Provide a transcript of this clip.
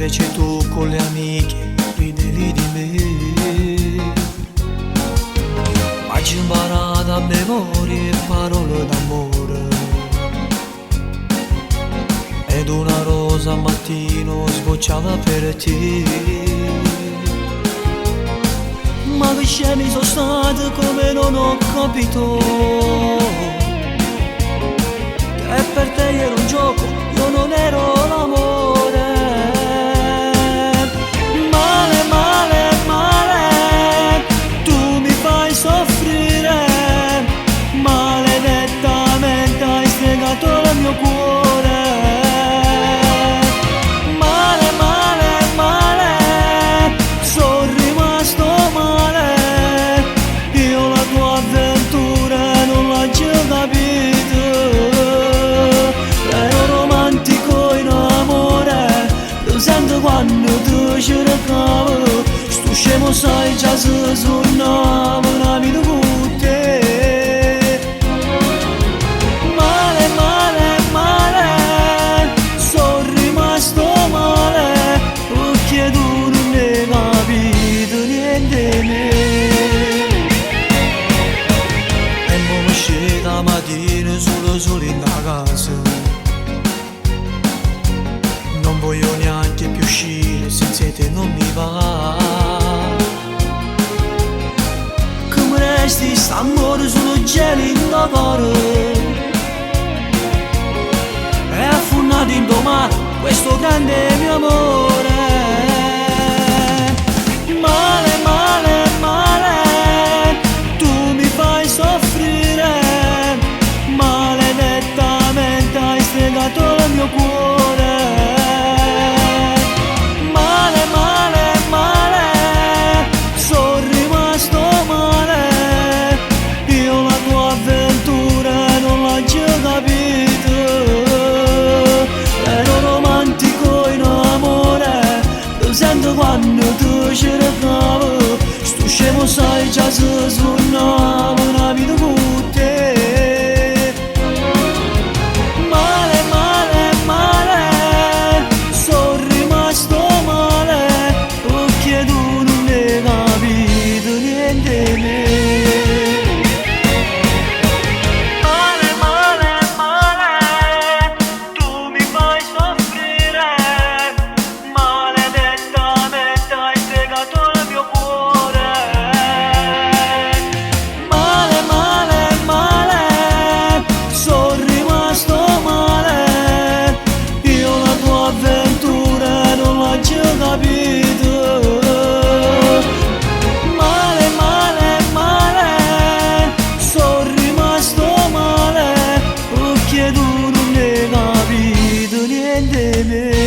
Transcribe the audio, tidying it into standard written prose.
invece tu con le amiche ridevi di me. Ma ci imparata a memoria e parole d'amore, ed una rosa al mattino sbocciava per te. Ma che scemi sono stati, come non ho capito, che per te era un gioco, io non ero l'amore. Male, male, male, tu mi fai soffrire, maledettamente hai spiegato il mio cuore. Male, male, male, sono rimasto male, io la tua avventura non l'ho già capito. Ero romantico in amore, lo sento quando tu cercavo, sto scemo sai già se suonavo una vita con te. Male, male, male, sono rimasto male, perché tu non ne hai capito niente di me. E mo' mi sceta mattina solo in da casa, non voglio neanche più uscire, senza te non mi va. Come resti st'amore solo geli in da cuore, è affonnato in domani questo grande mio amore. Male, male, male, tu mi fai soffrire, maledettamente hai spiegato il mio cuore. Male, male, male, sono rimasto male, io la tua avventura non l'ho già capito. Ero romantico in amore, lo sento quando tu cercavo, sto scemo sai già se suonavo una vita con te. Male, male, male, sono rimasto male, perché tu non ne hai capito niente di me. Male, male, male, tu mi fai soffrire, maledettamente hai spiegato il mio cuore. Male, male, male, sono rimasto male, io la tua avventura non l'ho già capito. Male, male, male, sono rimasto male, perché tu non ne hai capito niente di me.